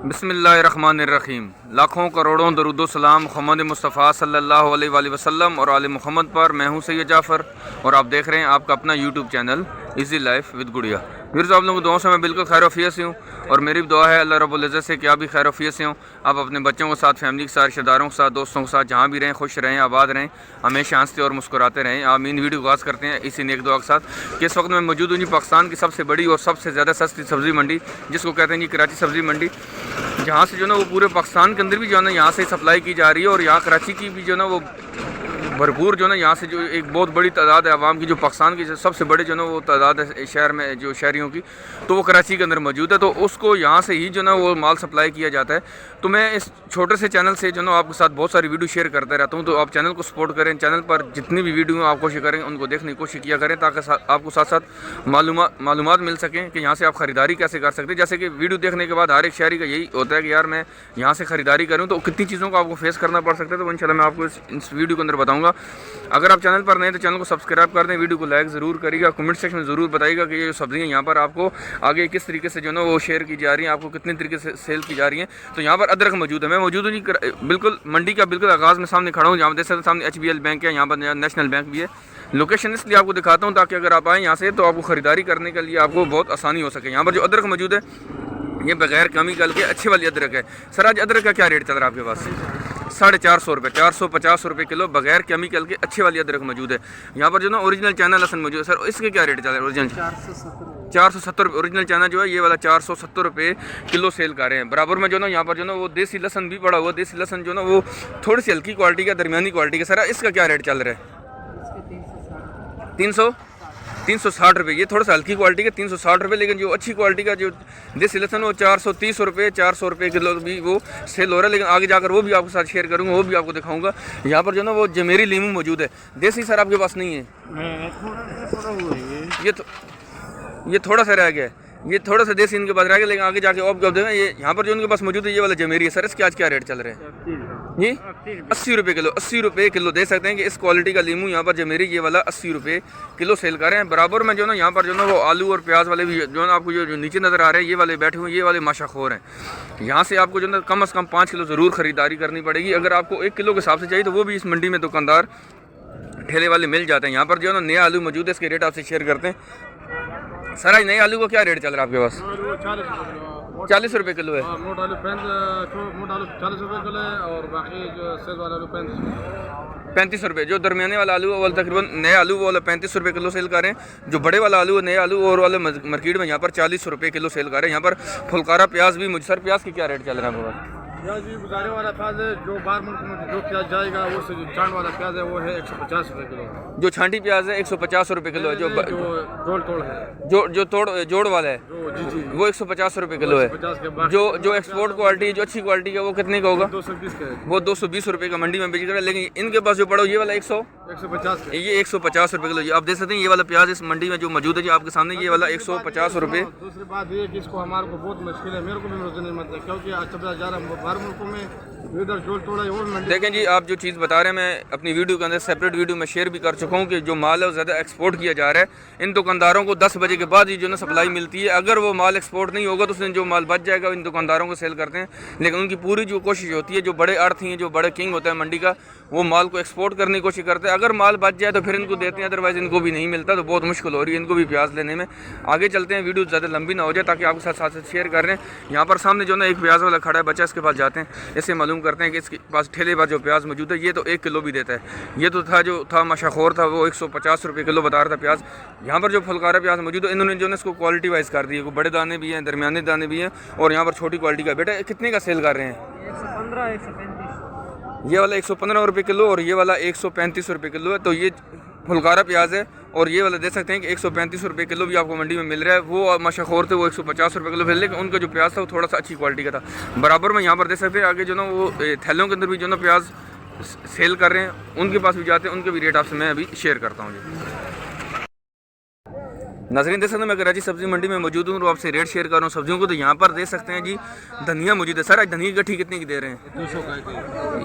बिस्मिल्लाहिर्रहमानिर्रहीम। लाखों करोड़ों दरूद सलाम मोहम्मद मुस्तफ़ा सल्लल्लाहु अलैहि वसल्लम और आले मोहम्मद पर। मैं हूं सैयद जाफ़र और आप देख रहे हैं आपका अपना YouTube channel easy life with गुड़िया। फिर आप लोगों की दुआओं से मैं बिल्कुल खैर वफ़ियत से हूँ और मेरी भी दुआ है अल्लाह रब्बुल इज़्ज़त से कि आप भी खैर वफ़ियत से हों। आप अपने बच्चों के साथ, फैमिली के साथ, रिश्तेदारों के साथ, दोस्तों के साथ जहाँ भी रहें खुश रहें, आबाद रहें, हमेशा हंसते और मुस्कुराते रहें। आमीन। वीडियो आगाज़ करते हैं इसी नेक दुआ के साथ कि इस वक्त मैं मौजूद हूँ जी पाकिस्तान की सबसे बड़ी और सबसे ज़्यादा सस्ती सब्ज़ी मंडी, जिसको कहते हैं जी कराची सब्ज़ी मंडी, जहाँ से जो ना वो पूरे पाकिस्तान के अंदर भी जो है ना यहाँ से सप्लाई की जा रही है और यहाँ कराची की भी जो ना वो भरपूर जो ना यहाँ से जो एक बहुत बड़ी तादाद है आवाम की, जो पाकिस्तान की सबसे बड़े जो ना वो तादाद है शहर में जो शहरियों की, तो वो कराची के अंदर मौजूद है। तो उसको यहाँ से ही जो ना वो माल सप्लाई किया जाता है। तो मैं इस छोटे से चैनल से जो ना आपके साथ बहुत सारी वीडियो शेयर करते रहता हूँ। तो आप चैनल को सपोर्ट करें, चैनल पर जितनी भी वीडियो आप कोशिश करें उनको देखने की कोशिश किया करें, ताकि आपको साथ साथ मालूमात मिल सकें कि यहाँ से आप ख़रीदारी कैसे कर सकते हैं। जैसे कि वीडियो देखने के बाद हर एक शहरी का यही होता है कि यार मैं यहाँ से ख़रीदारी करूँ तो कितनी चीज़ों को आपको फेस करना पड़ सकता है। तो इंशाल्लाह मैं आपको इस वीडियो के अंदर बताऊँगा। अगर आप चैनल पर नए तो चैनल को सब्सक्राइब कर दें, वीडियो को लाइक ज़रूर करिएगा, कमेंट सेक्शन में ज़रूर बताइएगा कि ये जो सब्ज़ियाँ यहाँ पर आपको आगे किस तरीके से जो ना वो शेयर की जा रही हैं, आपको कितने तरीके से सेल की जा रही हैं। तो यहाँ पर अदरक मौजूद है, मैं मौजूद हूँ जी बिल्कुल मंडी का बिल्कुल आगाज़ में सामने खड़ा हूँ। यहाँ देख सकते हैं सामने HBL बैंक है, यहाँ पर नेशनल बैंक भी है। लोकेशन इसलिए आपको दिखाता हूँ ताकि अगर आप आएँ यहाँ से तो आपको ख़रीदारी करने के लिए आपको बहुत आसानी हो सके। यहाँ पर जो अदरक मौजूद है ये बगैर केमिकल के अच्छी वाली अदरक है। सर आज अदरक का क्या रेट चल रहा है आपके पास? 450 रुपये, 450 रुपये किलो बगैर केमिकल के अच्छी वाली अदरक मौजूद है। यहाँ पर जो ना ओरिजिनल चाइना लहसुन मौजूद है। सर इसके क्या रेट चल रहा है? ओरिजिनल 470 रुपये ओरिजिनल चाइना जो है ये वाला 470 रुपये किलो सेल कर रहे हैं। बराबर में जो ना यहाँ पर जो ना वो देसी लहसुन भी पड़ा हुआ, देसी लहसुन जो ना वो थोड़ी सी हल्की क्वालिटी का, दरमियानी क्वालिटी का। सर इसका क्या रेट चल रहा है? 360 रुपये। ये थोड़ा सा हल्की क्वालिटी का 360 रुपये, लेकिन जो अच्छी क्वालिटी का जो देसी लहसुन वो 430 रुपये, 400 रुपये किलो भी वो सेल हो रहा है। लेकिन आगे जाकर वो भी आपके साथ शेयर करूँगा, वो भी आपको दिखाऊंगा। यहाँ पर जो ना वो जमेरी लीमू मौजूद है। देसी सर आपके पास नहीं है? ये थोड़ा सा रह गया है, ये थोड़ा सा देसी इनके पास रह गया, लेकिन आगे जाके और कब देंगे। ये यहाँ पर जो उनके पास मौजूद है ये वाला जमेरी है। सर इसके आज क्या रेट चल रहे हैं? जी 80 रुपये किलो, 80 रुपये किलो। दे सकते हैं कि इस क्वालिटी का लीमू यहाँ पर जमेरी ये वाला 80 रुपये किलो सेल कर रहे हैं। बराबर में जो ना यहाँ पर जो ना वो आलू और प्याज वाले भी जो ना आपको जो नीचे नज़र आ रहे हैं, ये वाले बैठे हुए, ये वाले माशाखोर हैं। यहाँ से आपको जो ना कम से कम 5 किलो ज़रूर ख़रीदारी करनी पड़ेगी। अगर आपको 1 किलो के हिसाब से चाहिए तो वो भी इस मंडी में दुकानदार ठेले वाले मिल जाते हैं। यहाँ पर जो ना नया आलू मौजूद है, इसके रेट आपसे शेयर करते हैं। सर आज नए आलू का क्या रेट चल रहा है आपके पास? 40 रुपये किलो है। मोट आलू 40 रुपये किलो है और बाकी जो सेल वाला आलू 35 रुपये। जो दरमियाने वाला आलू है वो तकरीबन नए आलू वो वाला 35 रुपये किलो सेल कर रहे हैं। जो बड़े वाला आलू है नए आलू और वाले मार्केट में यहाँ पर 40 रुपये किलो सेल कर रहे हैं। यहाँ पर फुलकारा प्याज भी मुझे। सर प्याज की क्या रेट चल रहा है आपके पास? प्याज भी गुजारे वाला प्याज है, जो बाहर मुल्क में जो प्याज जाएगा वो चांद वाला प्याज है वो है 150 रुपये किलो। जो छांटी प्याज है 150 रुपये किलो है। जो जोड़ है, जो जोड़ वाला है वो 150 रुपये किलो है। जो एक्सपोर्ट क्वालिटी, जो अच्छी क्वालिटी का वो कितने का होगा? 220 का है। वो 220 रुपये का मंडी में बेच रहा है। लेकिन इनके पास जो पड़ा ये वाला 150 ये 150 रुपये किलो। आप देख सकते हैं ये वाला प्याज इस मंडी में जो मौजूद है जी आपके सामने, ये वाला 150 रुपये। दूसरी बात ये कि इसको हमारे को बहुत मुश्किल है, मेरे को भी रोज़ नहीं मिलता, क्योंकि अच्छा जा रहा है बाहर मुल्कों में इधर जोड़ तोड़ा है। और देखें जी आप जो चीज़ बता रहे हैं मैं अपनी वीडियो के अंदर सेपरेट वीडियो में शेयर भी कर चुका हूँ कि जो माल है वो ज़्यादा एक्सपोर्ट किया जा रहा है। इन दुकानदारों को 10 बजे के बाद ही जो ना सप्लाई मिलती है। अगर वो माल एक्सपोर्ट नहीं होगा तो उसमें जो माल बच जाएगा इन दुकानदारों को सेल करते हैं। लेकिन उनकी पूरी जो कोशिश होती है, जो बड़े अर्थ हैं, जो बड़े किंग होता है मंडी का, वो माल को एक्सपोर्ट करने की कोशिश करते हैं। अगर माल बच जाए तो फिर इनको देते हैं, अदरवाइज़ इनको भी नहीं मिलता। तो बहुत मुश्किल हो रही है इनको भी प्याज लेने में। आगे चलते हैं, वीडियो ज़्यादा लंबी ना हो जाए ताकि आपके साथ साथ शेयर कर रहे हैं। यहाँ पर सामने जो ना एक प्याज वाला खड़ा है बच्चा, इसके पास जाते हैं, इससे मालूम करते हैं कि इसके पास ठेले पर जो प्याज मौजूद है ये तो 1 किलो भी देता है। ये तो था जो था माशाखोर था वो 150 रुपये किलो बता रहा था प्याज। यहाँ पर जो फुलकारा प्याज मौजूद है इन्होंने जो है इसको क्वालिटी वाइज कर दी है। को बड़े दाने भी हैं, दरमियाने दाने भी हैं और यहाँ पर छोटी क्वालिटी का। बेटा कितने का सेल कर रहे हैं? 115, 135। ये वाला 115 रुपये किलो और ये वाला 135 रुपये किलो है। तो ये फुलकारा प्याज है और ये वाला दे सकते हैं कि 135 रुपये किलो भी आपको मंडी में मिल रहा है। वो माशाखोर थे वो 150 रुपये किलो, लेकिन उनका जो प्याज था वो थोड़ा सा अच्छी क्वालिटी का था। बराबर में यहाँ पर दे सकते हैं आगे जो ना वो थैलों के अंदर भी जो ना प्याज सेल कर रहे हैं, उनके पास भी जाते हैं, उनके भी रेट आपसे मैं अभी शेयर करता हूँ जी। नाज़रीन देख सकते हैं मैं कराची सब्ज़ी मंडी में मौजूद हूँ और आपसे रेट शेयर कर रहा हूँ सब्जियों को। तो यहाँ पर देख सकते हैं जी धनिया मौजूद है। सर आज धनिया की गड्ढी कितने की दे रहे हैं? 200 का।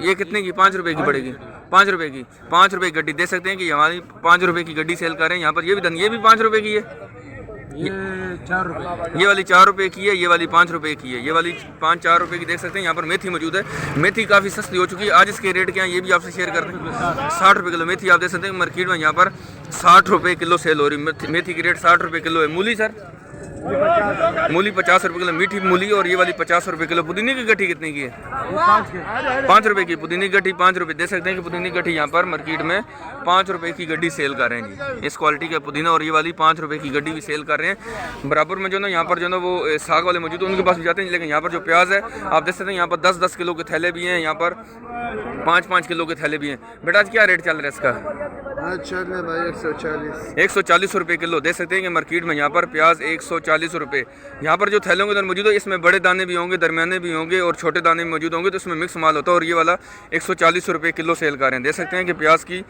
ये कितने की? 5 रुपये की पड़ेगी। 5 रुपये की, 5 रुपये की गड्ढी। देख सकते हैं कि हमारी 5 रुपये की गड्ढी सेल कर रहे हैं। यहाँ पर ये भी धनिया भी 5 रुपये की है। ये 4 रुपये। ये वाली 4 रुपये की है, ये वाली 5 रुपये की है। ये वाली 5-4 रुपये की देख सकते हैं। यहाँ पर मेथी मौजूद है। मेथी काफ़ी सस्ती हो चुकी है। आज इसके रेट क्या हैं ये भी आपसे शेयर करते हैं। 60 रुपये किलो मेथी आप देख सकते हैं मार्केट में यहाँ पर 60 रुपये किलो सेल हो रही है। मेथी की रेट 60 रुपये किलो है। मूली सर, मूली 50 रुपये किलो मीठी मूली, और ये वाली 50 रुपये किलो। पुदीने की गठी कितने की है? 5 रुपये की पुदीने की गठी 5 रुपये। देख सकते हैं कि पुदीने की गठी यहाँ पर मार्केट में 5 रुपये की गड्डी सेल कर रहे हैं जी। इस क्वालिटी का पुदीना, और ये वाली 5 रुपये की गड्डी भी सेल कर रहे हैं। बराबर में जो ना यहाँ पर जो ना वो साग वाले मौजूद है उनके पास भी जाते हैं। लेकिन यहाँ पर जो प्याज है आप देख सकते हैं यहाँ पर 10-10 किलो के थैले भी हैं, यहाँ पर 5-5 किलो के थैले भी हैं। बेटा आज क्या रेट चल रहा है इसका? अच्छा भाई 140। 140 रुपये किलो। देख सकते हैं कि मार्केट में यहाँ पर प्याज 140 रुपये। यहाँ पर जो थैलों के अंदर मौजूद है इसमें बड़े दाने भी होंगे, दरमियाने भी होंगे और छोटे दाने भी मौजूद होंगे, तो इसमें मिक्स माल होता है। और ये वाला 140 रुपये किलो सेल कर रहे हैं। देख सकते हैं कि प्याज की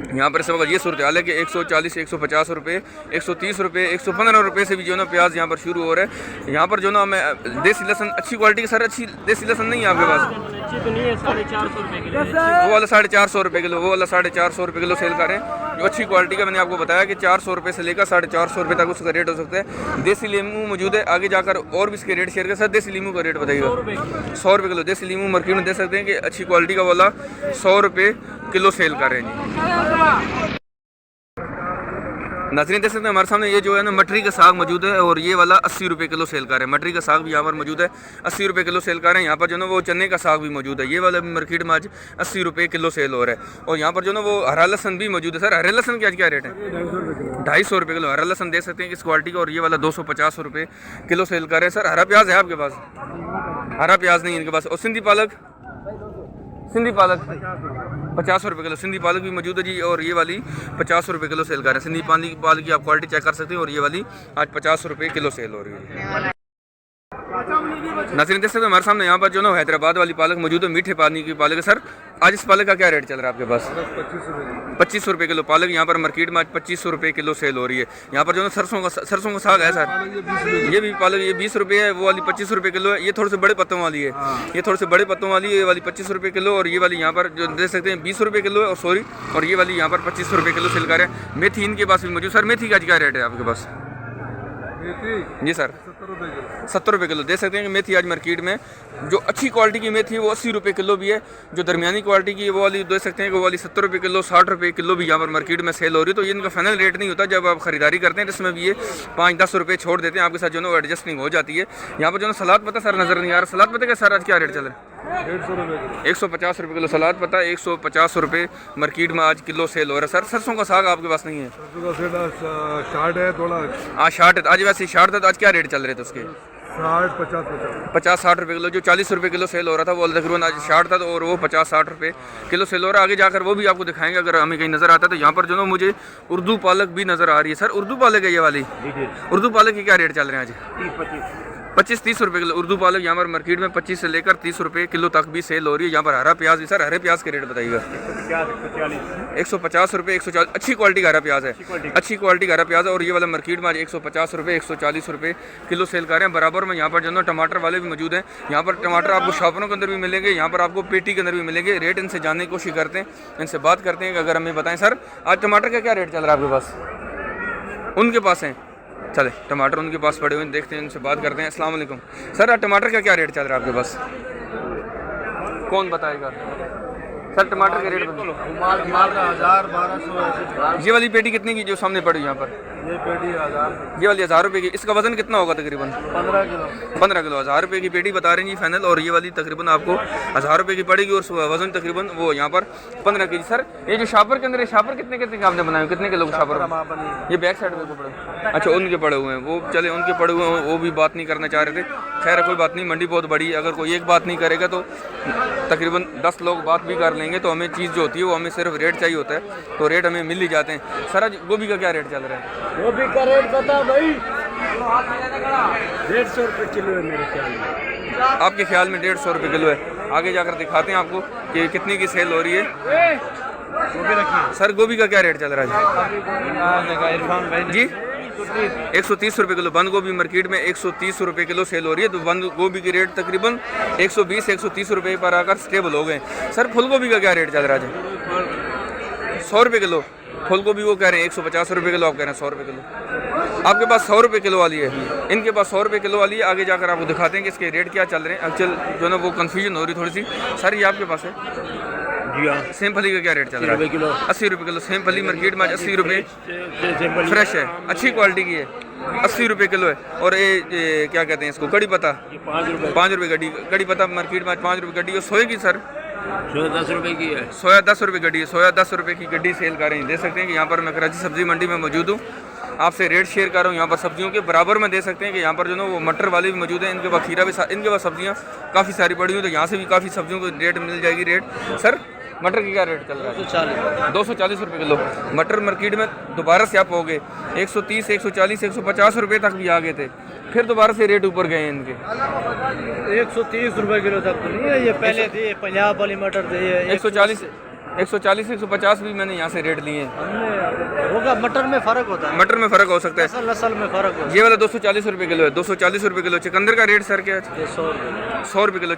यहाँ पर इस वक्त ये सूरत हाल है कि 140, 150 रुपये, 130 रुपये, 115 रुपये से भी जो ना प्याज यहाँ पर शुरू हो रहा है। यहाँ पर जो ना हमें देसी लहसन अच्छी क्वालिटी की, सर अच्छी देसी लहसन नहीं है आपके पास? अच्छी तो नहीं है, 450 रुपये किलो। वो वाला 450 रुपये किलो, वो वाला 450 रुपये किलो सेल कर रहे हैं। जो अच्छी क्वालिटी का मैंने आपको बताया कि 400 रुपये से लेकर 450 रुपये तक उसका रेट हो सकता है। देसी लीमू मौजूद है, आगे जाकर और भी इसके रेट शेयर कर। सर देसी लीमू का रेट बताइएगा। 100 रुपये किलो देसी लीमू मार्केट में देख सकते हैं कि अच्छी क्वालिटी का वाला 100 रुपये किलो सेल कर रहे हैं जी। नाज़रीन देख सकते हैं हमारे सामने ये जो है ना मटरी का साग मौजूद है, और ये वाला 80 रुपये किलो सेल कर रहे हैं। मटरी का साग भी यहाँ पर मौजूद है, 80 रुपये किलो सेल कर रहे हैं। यहाँ पर जो ना वो चने का साग भी मौजूद है, ये वाला मार्केट में आज 80 रुपये किलो सेल हो रहा है। और यहाँ पर जो ना वो हरा लहसन भी मौजूद है। सर हरे लहसन की आज क्या रेट है? 250 रुपये किलो हरा लहसन देख सकते हैं किस क्वालिटी का, और ये वाला 250 रुपये किलो सेल कर रहे हैं। सर हरा प्याज है आपके पास? हरा प्याज नहीं इनके पास। और सिंधी पालक, सिंधी पालक 50 रुपये किलो सिंधी पालक भी मौजूद है जी। और ये वाली 50 रुपये किलो सेल कर रहे हैं। सिंधी पालक की आप क्वालिटी चेक कर सकते हैं, और ये वाली आज 50 रुपये किलो सेल हो रही है। नाज़रीन देख सकते हैं हमारे सामने यहाँ पर जो ना हैदराबाद वाली पालक मौजूद है, मीठे पानी की पालक है। सर आज इस पालक का क्या रेट चल रहा है आपके पास? 25 रुपये किलो पालक यहाँ पर मार्केट में आज 25 रुपये किलो सेल हो रही है। यहाँ पर जो ना सरसों का साग है सर, ये भी पालक ये 20 रुपये है, वो वाली 25 रुपये किलो है। ये थोड़े से बड़े पत्तों वाली है, ये थोड़े से बड़े पत्तों वाली है, ये वाली 25 रुपये किलो। और ये वाली यहाँ पर जो देख सकते हैं 20 रुपये किलो है, और सॉरी, और ये वाली यहाँ पर 25 रुपये किलो सेल कर रहे हैं। मेथी इनके पास भी मौजूद। सर मेथी का क्या रेट है आपके पास? जी सर 70 रुपये किलो। देख सकते हैं कि मेथी आज मार्केट में जो अच्छी क्वालिटी की मेथी है वो 80 रुपये किलो भी है, जो दरमियानी क्वालिटी की है वो वाली देख सकते हैं कि वो वाली 70 रुपये किलो, 60 रुपये किलो भी यहाँ पर मार्केट में सेल हो रही है। तो ये इनका फाइनल रेट नहीं होता। जब आप खरीदारी करते हैं तो इसमें भी ये 5-10 रुपये छोड़ देते हैं आपके साथ, जो ना वो एडजस्टिंग हो जाती है। यहाँ पर जो ना सलाद पत्ता सर नज़र नहीं आ रहा। सलाद पत्ते का सर आज क्या रेट चल रहा है? 150 रुपये किलो सलाद पत्ता, 150 रुपये मार्केट में आज किलो सेल हो रहा है। सर सरसों का साग आपके पास नहीं है? शार्ट है थोड़ा। हाँ शार्ट है, आज वैसे शार्ट था, तो आज क्या रेट चल रहे थे उसके? 50-60 रुपये किलो। जो 40 रुपये किलो सेल हो रहा था वो तकरीबन आज शार्ट था, तो और वो 50-60 रुपये किलो सेल हो रहा है। आगे जाकर वो भी आपको दिखाएंगे अगर हमें कहीं नज़र आता है। तो यहाँ पर जो ना मुझे उर्दू पालक भी नज़र आ रही है। सर उर्दू पालक है ये वाली? उर्दू पालक के क्या रेट चल रहे हैं आज? 25-30 रुपये किलो उर्दू पालक यहाँ पर मार्केट में 25 से लेकर 30 रुपये किलो तक भी सेल हो रही है। यहाँ पर हरा प्याज भी। सर हरे प्याज के रेट बताइएगा। 150 रुपये, 140। अच्छी क्वालिटी का हरा प्याज है, अच्छी क्वालिटी का हरा प्याज है। और ये वाला मार्केट में आज 150 रुपये, 140 रुपये किलो सेल कर रहे हैं। बराबर में यहाँ पर जो ना टमाटर वाले भी मौजूद हैं। यहाँ पर टमाटर आपको शॉपों के अंदर भी मिलेंगे, यहाँ पर आपको पेटी के अंदर भी मिलेंगे। रेट इनसे जानने की कोशिश करते हैं, इनसे बात करते हैं कि अगर हमें बताएं सर आज टमाटर का क्या रेट चल रहा है आपके पास? उनके पास हैं, चले टमाटर उनके पास पड़े हुए हैं, देखते हैं उनसे बात करते हैं। अस्सलाम वालेकुम सर, आज टमाटर का क्या रेट चल रहा है आपके पास? कौन बताएगा सर टमाटर के रेट? माल का 1000-1200। ये वाली पेटी कितने की जो सामने पड़ी यहाँ पर? ये पेटी 1000। ये वाली 1000 रुपये की। इसका वजन कितना होगा तकरीबन? 15 किलो। 15 किलो 1000 रुपये की पेटी बता रही हैं फाइनल। और ये वाली तकरीबन आपको 1000 रुपये की पड़ेगी, और वजन तकरीबन वो यहाँ पर 15 के जी। सर ये जो शॉपर के अंदर है, शॉपर कितने कितने का आपने बनाए? कितने किलो का शॉपर? ये बैक साइड में पड़े? अच्छा उनके पड़े हुए हैं वो। चले उनके पड़े हुए हैं, वो भी बात नहीं करना चाह रहे थे। खैर कोई बात नहीं, मंडी बहुत बड़ी है, अगर कोई एक बात नहीं करेगा तो तकरीबन 10 लोग बात भी कर लेंगे। तो हमें चीज़ जो होती है वो हमें सिर्फ रेट चाहिए होता है, तो रेट हमें मिल ही जाते हैं। सर आज गोभी का क्या रेट चल रहा है? गोभी का रेट बता भाई। 150 रुपये किलो है मेरे ख्याल में। आपके ख्याल में 150 रुपये किलो है। आगे जाकर दिखाते हैं आपको कि कितनी की सेल हो रही है। सर गोभी का क्या रेट चल रहा है जी? 130 रुपये किलो। बंद गोभी मार्केट में 130 रुपये किलो सेल हो रही है। तो बंद गोभी की रेट तकरीबन 120-130 रुपये पर आकर स्टेबल हो गए। सर फूल गोभी का क्या रेट चल रहा है? 100 रुपये किलो। फूल गोभी वो कह रहे हैं 150 रुपये किलो, आप कह रहे हैं 100 रुपये किलो। आपके पास 100 रुपये किलो वाली है, इनके पास 100 रुपये किलो वाली है। आगे जाकर आपको दिखाते हैं कि इसके रेट क्या चल रहे हैं। एक्चुअल जो ना वो कन्फ्यूजन हो रही थोड़ी सी। सर ये आपके पास है जी हाँ, सेम फली का क्या रेट चल रहा है? किलो 80 रुपये किलो। सेम फली मार्केट में 80 रुपये फ्रेश है, अच्छी क्वालिटी की है, 80 रुपये किलो है। और ये क्या कहते हैं इसको, कड़ी पत्ता 5 रुपये गड्डी। कड़ी पत्ता मार्केट में 5 रुपये गड्डी। और सोए की सर 10 रुपए की है। सोया 10 रुपये गड्डी है। सोया 10 रुपये की गड्डी सेल कर रहे हैं। देख सकते हैं कि यहाँ पर मैं कराची सब्जी मंडी में मौजूद हूँ। आपसे रेट शेयर कर रहा हूँ। यहाँ पर सब्जियों के बराबर में दे सकते हैं कि यहाँ पर जो ना वो मटर वाली भी मौजूद है। इनके पास खीरा भी, इनके पास सब्जियाँ काफ़ी सारी पड़ी हुई, तो यहाँ से भी काफ़ी सब्जियों को रेट मिल जाएगी। रेट सर मटर की क्या रेट चल रहा है? 240 रुपये किलो। मटर मार्केट में दोबारा से आप हो गए 130, 140, 150 रुपये तक भी आ गए थे, फिर दोबारा से रेट ऊपर गए इनके। 130 रुपए किलो तक तो नहीं है, ये पहले थी पंजाब वाली मटर थी 140, 150 भी मैंने यहाँ से रेट लिए हैं। हमने होगा, मटर में फ़र्क होता है, मटर में फ़र्क हो सकता है, नस्ल में फ़र्क होता ये वाला 240 रुपये किलो है। 240 रुपये किलो। चुकंदर का रेट सर क्या है? है। 100 रुपये 100 रुपये किलो।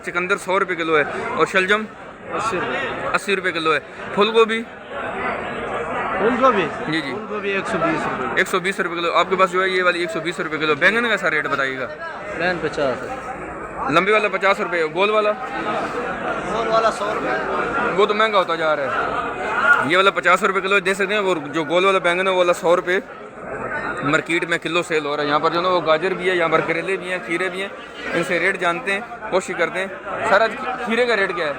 चुकंदर 100 रुपये किलो है। और शलजम 80 रुपये। 80 रुपये किलो है। फूल गोभी फूलगोभी जी जी 120 रुपये। 120 रुपये किलो। आपके पास जो है ये वाली 120 रुपये किलो। बैंगन का सर रेट बताइएगा? प्लान 50 है। लंबे वाला 50 रुपये, गोल वाला? गोल वाला 100 रुपये। वो तो महंगा होता जा रहा है। ये वाला 50 रुपये किलो दे सकते हैं। और जो गोल वाला बैंगन है वो वाला 100 रुपये मार्केट में किलो सेल हो रहा है। यहाँ पर जो ना वो गाजर भी है, यहाँ पर करेले भी हैं, खीरे भी हैं। इनसे रेट जानते हैं, कोशिश करते हैं। सर आज खीरे का रेट क्या है?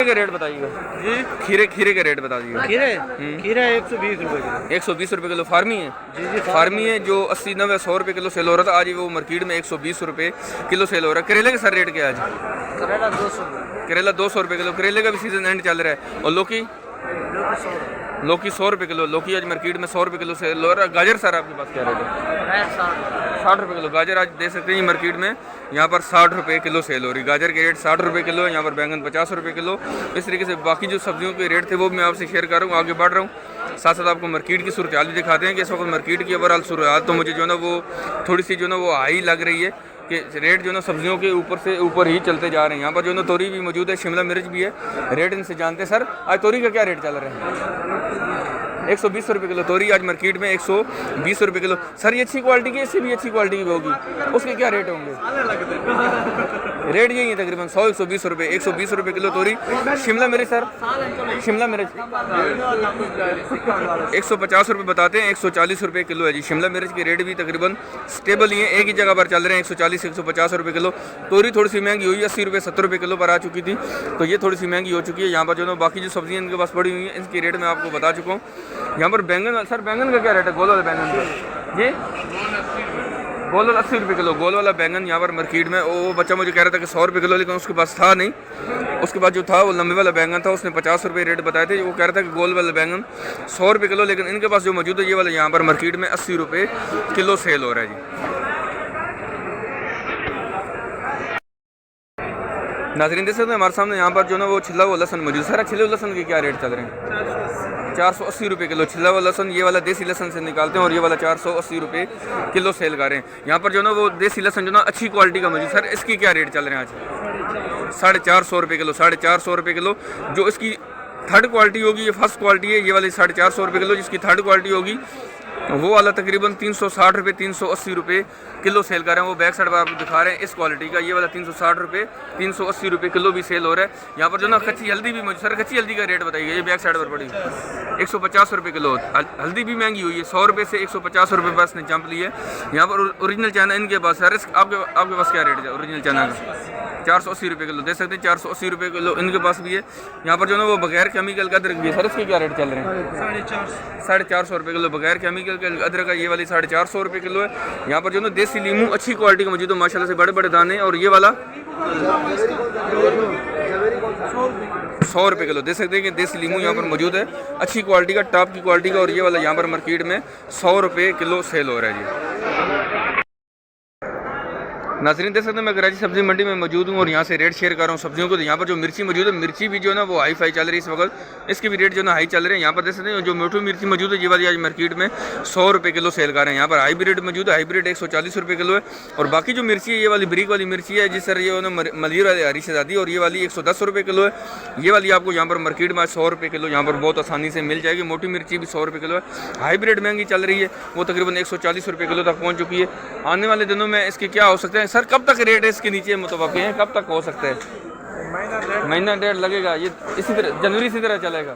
का रेट बताइएगा जी। खीरे का रेट बता दीजिएगा। खीरे 120 रुपये किलो। 120 रुपये किलो। फार्मी है जी जी, फार्मी है जो 80, 90, 100 रुपये किलो सेल हो रहा था, आज वो मार्केट में 120 रुपये किलो सेल हो रहा है। करेले का सर रेट क्या है आज? करेला 200 रुपये। करेला 200 रुपये किलो। करेले का भी सीजन एंड चल रहा है। और लौकी 100 रुपये किलो। लौकी आज मार्केट में 100 रुपये किलो सेल हो रहा है। गाजर सर आपके पास क्या रेट है? 60 रुपये किलो। गाजर आज दे सकते हैं मार्केट में यहाँ पर 60 रुपये किलो सेल हो रही। गाजर के रेट 60 रुपये किलो है। यहाँ पर बैंगन 50 रुपये किलो। इस तरीके से बाकी जो सब्जियों के रेट थे वो मैं आपसे शेयर कर रहा हूँ, आगे बढ़ रहा हूँ। साथ साथ आपको मार्केट की सूरत हाल भी दिखाते हैं कि इस वक्त मार्केट की ओवरऑल सूरत हाल तो मुझे जो ना वो थोड़ी सी जो ना वो हाई लग रही है कि रेट जो ना सब्जियों के ऊपर से ऊपर ही चलते जा रहे हैं। यहाँ पर जो ना तोरी भी मौजूद है, शिमला मिर्च भी है। रेट इनसे जानते हैं। सर आज तोरी का क्या रेट चल रहा है? 120 रुपये किलो तोरी आज मार्केट में 120 रुपये किलो। सर ये अच्छी क्वालिटी की, इससे भी अच्छी क्वालिटी की होगी, उसके क्या रेट होंगे? रेट यही है तकरीबन 100, 120 रुपये। 120 रुपये किलो तोरी। शिमला मिर्च सर, शिमला मिर्च 150 रुपये बताते हैं, 140 रुपये किलो है जी। शिमला मिर्च के रेट भी तकरीबन स्टेबल ही है, एक ही जगह पर चल रहे हैं, 140, 150 रुपये किलो। तोरी थोड़ी सी महंगी हुई है, 80 रुपये, 70 रुपये किलो पर आ चुकी थी, तो ये थोड़ी सी महंगी हो चुकी है। यहाँ पर जो ना बाकी जो सब्जियाँ इनके पास पड़ी हुई हैं, इसकी रेट मैं आपको बता चुका हूँ। यहाँ पर बैंगन सर, बैंगन का क्या रेट है? गोल वाला बैंगन का जी गोल वाला 80 रुपये किलो। गोल वाला बैंगन यहाँ पर मार्केट में, वो बच्चा मुझे कह रहा था कि 100 रुपये किलो, लेकिन उसके पास था नहीं। उसके बाद जो था वो लंबे वाला बैंगन था, उसने 50 रुपये रेट बताए थे। वो कह रहा था कि गोल वाला बैंगन 100 रुपये किलो, लेकिन इनके पास जो मौजूद है ये वाला यहाँ पर मार्केट में 80 रुपये किलो सेल हो रहा है जी। नाज़रीन देख सकते हैं हमारे सामने यहाँ पर जो ना वो छिला हुआ लहसन मौजूद। सर छिले हुए लहसन के क्या रेट चल रहे हैं? 480 रुपये किलो छिला हुआ लहसन। ये वाला देसी लहसन से निकालते हैं और ये वाला 480 रुपये किलो सेल कर रहे हैं। यहाँ पर जो ना वो देसी लहसन जो ना अच्छी क्वालिटी का मौजूद। सर इसकी क्या रेट चल रहे हैं आज? 450 रुपये किलो। 450 रुपये किलो। जो इसकी थर्ड क्वालिटी होगी, ये फर्स्ट क्वालिटी है, ये वाली 450 रुपये किलो। जिसकी थर्ड क्वालिटी होगी वो वाला तकरीबन 360 रुपये, 380 रुपये किलो सेल कर रहे हैं। वो बैक साइड पर आपको दिखा रहे हैं इस क्वालिटी का। ये वाला 360 रुपये, 380 रुपये किलो भी सेल हो रहा है। यहाँ पर जो ना कच्ची हल्दी भी मुझे, सर कच्ची हल्दी का रेट बताइए। ये बैक साइड पर पड़ी 150 रुपये किलो। हल्दी भी महंगी हुई है, 100 रुपये से 150 रुपये बस ने जंप ली है। यहाँ पर ओरिजिनल चना इनके पास। सर आपके पास क्या रेट है ओरिजिनल चना का? 480 रुपये किलो। देख सकते हैं 480 रुपये किलो इनके पास भी है। यहाँ पर जो ना वो बगैर केमिकल का अदरक भी है। सर इसके क्या रेट चल रहे हैं? 450 रुपये किलो बगैर केमिकल का अदरक का। ये वाली 450 रुपये किलो है। यहाँ पर जो ना देसी लीमू अच्छी क्वालिटी का मौजूद है माशाल्लाह से, बड़े बड़े दाने। और ये वाला 100 रुपये किलो। देख सकते हैं कि देसी लीमू यहाँ पर मौजूद है, अच्छी क्वालिटी का, टॉप की क्वालिटी का। और ये वाला यहाँ पर मार्केट में 100 रुपये किलो सेल हो रहा है जी। नाज़रीन देख सकते हैं मैं कराची सब्जी मंडी में मौजूद हूँ और यहाँ से रेट शेयर कर रहा हूँ सब्जियों को। तो यहाँ पर जो मिर्ची मौजूद है, मिर्ची भी जो है ना वो हाई फाई चल रही है इस वक्त, इसके भी रेट जो है ना हाई चल रहे हैं। यहाँ पर देख सकते हैं जो मोटू मिर्ची मौजूद है ये वाली आज मार्केट में 100 रुपये किलो सेल कर रहे हैं। यहाँ पर हाईब्रिड मौजूद है, हाईब्रिड 140 रुपये किलो है। और बाकी जो मिर्ची है ये वाली ब्रिक वाली मिर्ची है जिस तरह ये मलिर वाली हरी शहजादी, और ये वाली 110 रुपये किलो है। ये वाली आपको यहाँ पर मार्केट में 100 रुपये किलो यहाँ पर बहुत आसानी से मिल जाएगी। मोटी मिर्ची भी 100 रुपये किलो है। हाईब्रिड महंगी चल रही है, वो तकरीबन 140 रुपये किलो तक पहुँच चुकी है। आने वाले दिनों में इसके क्या हो सकते हैं सर, कब तक रेट है इसके नीचे मुतवक्की हैं, कब तक हो सकता है? महीना डेढ़ लगेगा। ये इसी तरह जनवरी से तरह चलेगा,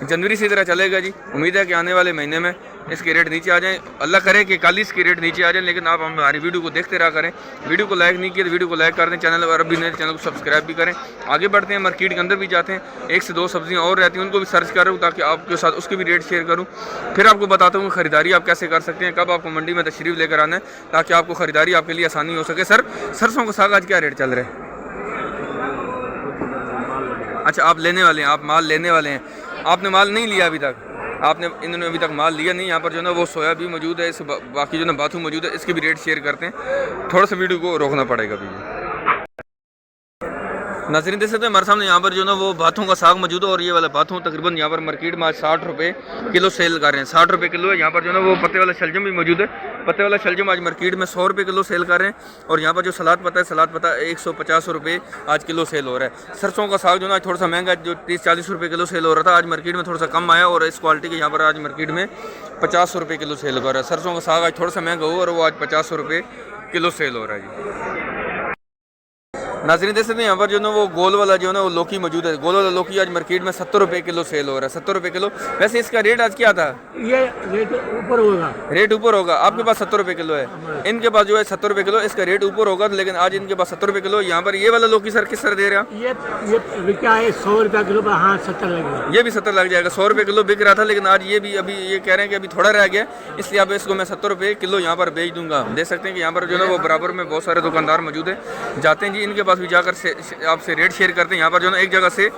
जनवरी से तरह चलेगा जी। उम्मीद है कि आने वाले महीने में इसके रेट नीचे आ जाएं। अल्लाह करे कि कल इसके रेट नीचे आ जाएं, लेकिन आप हमारी वीडियो को देखते रहा करें। वीडियो को लाइक नहीं किया तो वीडियो को लाइक कर दें, चैनल और अभी नए चैनल को सब्सक्राइब भी करें। आगे बढ़ते हैं, मार्केट के अंदर भी जाते हैं। 1 से 2 सब्जियां और रहती हैं, उनको भी सर्च कर रहा हूँ ताकि आपके साथ उसके भी रेट शेयर करूँ। फिर आपको बताता हूँ ख़रीदारी आप कैसे कर सकते हैं, कब आपको मंडी में तशरीफ़ लेकर आना है ताकि आपको ख़रीदारी आपके लिए आसानी हो सके। सर सरसों का साग आज क्या रेट चल रहा है? अच्छा आप लेने वाले हैं, आप माल लेने वाले हैं, आपने माल नहीं लिया अभी तक, आपने इन्होंने अभी तक माल लिया नहीं। यहाँ पर जो है ना वो सोया भी मौजूद है, इस बाकी जो है ना बाथू मौजूद है, इसके भी रेट शेयर करते हैं। थोड़ा सा वीडियो को रोकना पड़ेगा भैया। नाज़रीन देख सकते हैं हमारे सामने यहाँ पर जो ना वो बाथों का साग मौजूद है, और ये वाला बाथों तकरीबन यहाँ पर मार्केट में आज 60 रुपये किलो सेल कर रहे हैं, 60 रुपये किलो है। यहाँ पर जो ना वो पत्ते वाला शलजम भी मौजूद है, पत्ते वाला शलजम आज मार्केट में 100 रुपये किलो सेल कर रहे हैं। और यहाँ पर जो सलाद पत्ता है, सलाद पत्ता 150 रुपये आज किलो सेल हो रहा है। सरसों का साग जो ना थोड़ा सा महंगा, जो 30-40 रुपये किलो सेल हो रहा था, आज मार्केट में थोड़ा सा कम आया, और इस क्वालिटी के यहाँ पर आज मार्केट में 50 रुपये किलो सेल हो रहा है। सरसों का साग आज थोड़ा सा महंगा हुआ और वो आज 50 रुपये किलो सेल हो रहा है जी। नाज़रीन देख सकते हैं यहाँ पर जो ना वो गोल वाला जो है ना वो लौकी मौजूद है। गोल वाला लौकी आज मार्केट में 70 रुपये किलो सेल हो रहा है, 70 रुपये किलो। वैसे इसका रेट आज क्या था? ये रेट ऊपर होगा, रेट ऊपर होगा। आपके पास 70 रुपये किलो है, इनके पास जो है 70 रुपये किलो, इसका रेट ऊपर होगा, लेकिन आज इनके पास 70 रुपये किलो। यहाँ पर ये वाला लौकी सर किस तरह दे रहे हैं? ये क्या है 100 रुपये किलो पर, हाँ 70 लगेगा। ये भी 70 लग जाएगा, 100 रुपये किलो बिक रहा था, लेकिन आज ये भी अभी ये कह रहे हैं कि अभी थोड़ा रह गया, इसलिए अब इसको मैं 70 रुपये किलो यहाँ पर बेच दूंगा। देख सकते हैं कि यहाँ पर जो है वो बराबर में बहुत सारे दुकानदार मौजूद है, जाते हैं जी इनके पास भी जाकर आपसे रेट शेयर करते हैं। यहाँ पर जो है एक जगह से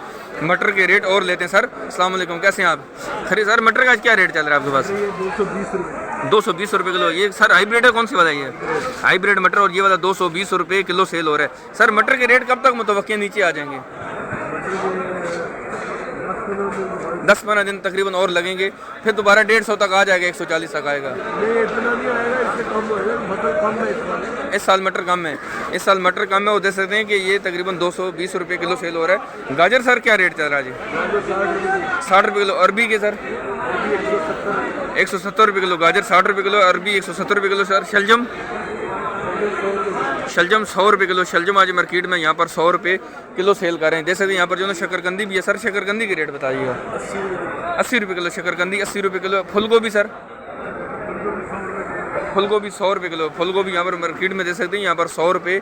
मटर के रेट और लेते हैं। सर अस्सलाम वालेकुम, कैसे हैं आप? खरी सर मटर का आज क्या रेट चल रहा है आपके पास? 220 रुपये किलो। ये सर हाइब्रिड है, कौन सी वाला ये? हाइब्रिड मटर, और ये वाला 220 रुपये किलो सेल हो रहा है। सर मटर के रेट कब तक मुतवक्किल नीचे आ जाएंगे? 10-15 दिन तकरीबन और लगेंगे, फिर दोबारा 150 तक आ जाएगा, 140 तक आएगा। इस साल मटर कम है, इस साल मटर कम है। वो देख सकते हैं कि ये तकरीबन 220 रुपये किलो सेल हो रहा है। गाजर सर क्या रेट चल रहा है जी? 60 रुपये किलो। अरबी के सर 170 रुपये किलो, गाजर 60 रुपये किलो, अरबी 170 रुपये किलो। सर शलजम 100 रुपये किलो। शलजम आज मार्केट में यहाँ पर 100 रुपये किलो सेल कर रहे हैं। जैसे कि यहाँ पर जो ना शकरकंदी भी है। सर शकरकंदी के रेट बताइएगा। 80 रुपये किलो शकरकंदी, 80 रुपये किलो। फूलगोभी सर, फूलगोभी 100 रुपये किलो। फूलगोभी यहाँ पर मार्केट में दे सकते हैं यहाँ पर 100 रुपये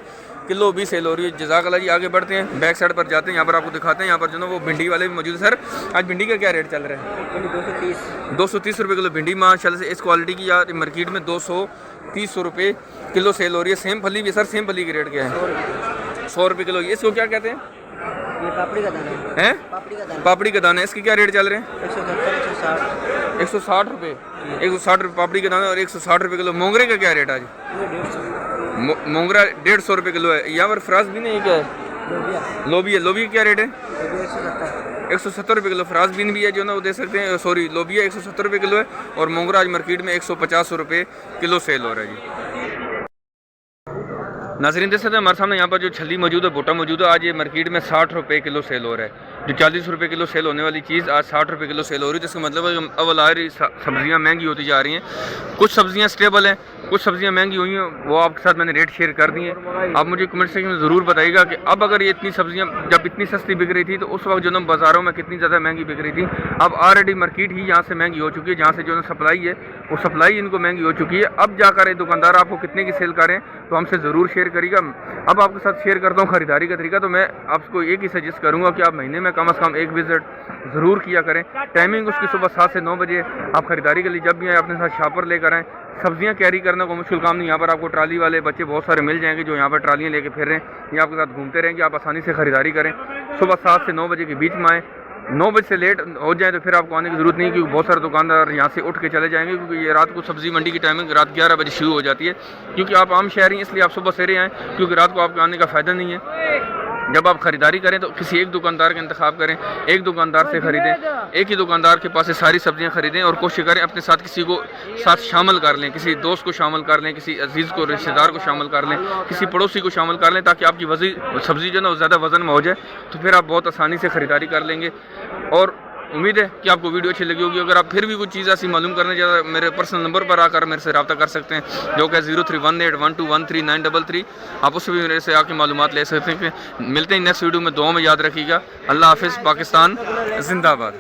किलो भी सेल हो रही है। जज़ाकल्लाह जी। आगे बढ़ते हैं, बैक साइड पर जाते हैं, यहाँ पर आपको दिखाते हैं। यहाँ पर जो ना वो भिंडी वाले भी मौजूद है। सर आज भिंडी का क्या रेट चल रहा है? 230 रुपये किलो भिंडी माशाल्लाह से इस क्वालिटी की यार मार्केट में 230 रुपये किलो सेल हो रही है। सेम फली भी सर, सेम फली के रेट क्या है? 100 रुपये किलो। इसको क्या कहते हैं? ये पापड़ी का दाना है, पापड़ी का दाना। इसके क्या रेट चल रहे हैं? 160 रुपये, 160 रुपये पापड़ी का दाना, और 160 रुपये किलो। मोंगरे का क्या रेट आज? मोंगरा 150 रुपये किलो है। यहाँ पर फ्रांस भी नहीं, क्या है? लोबिया। लोबिया क्या रेट है? 170 रुपये किलो। फ्रांस बीन भी है जो ना वो दे सकते हैं, सॉरी लोबिया 170 रुपये किलो है, और मोंगरा आज मार्केट में 150 रुपये किलो सेल हो रहा है जी। नाज़रीन देख सकते हैं हमारे सामने यहाँ पर जो छली मौजूद है, भुट्टा मौजूद है, आज ये मार्केट में 60 रुपये किलो सेल हो रहा है। जो 40 रुपये किलो सेल होने वाली चीज़ आज 60 रुपये किलो सेल हो रही है, जिसका मतलब है कि अवल आ रही सब्जियाँ महंगी होती जा रही हैं। कुछ सब्जियाँ स्टेबल हैं, कुछ सब्जियाँ महंगी हुई हैं, वो आपके साथ मैंने रेट शेयर कर दी है। आप मुझे कमेंट सेक्शन में ज़रूर बताइएगा कि अब अगर ये इतनी सब्जियाँ जब इतनी सस्ती बिक रही थी तो उस वक्त जो ना बाज़ारों में कितनी ज़्यादा महंगी बिक रही थी। अब ऑलरेडी मार्केट ही यहाँ से महंगी हो चुकी है, जहाँ से जो ना सप्लाई है वो सप्लाई इनको महंगी हो चुकी है। अब जाकर ये दुकानदार आपको कितने की सेल करें तो हमसे ज़रूर शेयर करिएगा। अब आपके साथ शेयर करता हूँ खरीदारी का तरीका। तो मैं आपको एक ही सजेस्ट करूँगा कि आप महीने में कम से कम एक विज़िट ज़रूर किया करें। टाइमिंग उसकी सुबह 7 से 9 बजे। आप खरीदारी के लिए जब भी आए अपने साथ शॉपर लेकर आएँ। सब्जियां कैरी करने को मुश्किल काम नहीं। यहाँ पर आपको ट्राली वाले बच्चे बहुत सारे मिल जाएंगे जो यहाँ पर ट्रालियाँ लेके फिर रहे हैं, ये आपके साथ घूमते रहेंगे। आप आसानी से खरीदारी करें। सुबह 7 से 9 बजे के बीच में आएँ। 9 बजे से लेट हो जाए तो फिर आपको आने की ज़रूरत नहीं है, क्योंकि बहुत सारे दुकानदार यहाँ से उठ के चले जाएंगे, क्योंकि ये रात को सब्ज़ी मंडी की टाइमिंग रात 11 बजे शुरू हो जाती है। क्योंकि आप आम शहरी हैं इसलिए आप सुबह सवेरे आएँ, क्योंकि रात को आपके आने का फ़ायदा नहीं है। जब आप ख़रीदारी करें तो किसी एक दुकानदार का इंतखाब करें, एक दुकानदार से ख़रीदें, एक ही दुकानदार के पास से सारी सब्जियां ख़रीदें और कोशिश करें अपने साथ किसी को साथ शामिल कर लें, किसी दोस्त को शामिल कर लें, किसी अजीज़ को रिश्तेदार को शामिल कर लें, किसी पड़ोसी को शामिल कर लें, ताकि आपकी सब्ज़ी जो है ना वो ज़्यादा वज़न में हो जाए, तो फिर आप बहुत आसानी से ख़रीदारी कर लेंगे। और उम्मीद है कि आपको वीडियो अच्छी लगी होगी। अगर आप फिर भी कुछ चीज़ ऐसी मालूम करने चाहते मेरे पर्सनल नंबर पर आकर मेरे से रब्ता कर सकते हैं, जो कि 031812139333। आप उससे भी मेरे से आके मालूमात ले सकते हैं। मिलते हैं नेक्स्ट वीडियो में, दुआ में याद रखिएगा। अल्लाह हाफिज़। पाकिस्तान जिंदाबाद।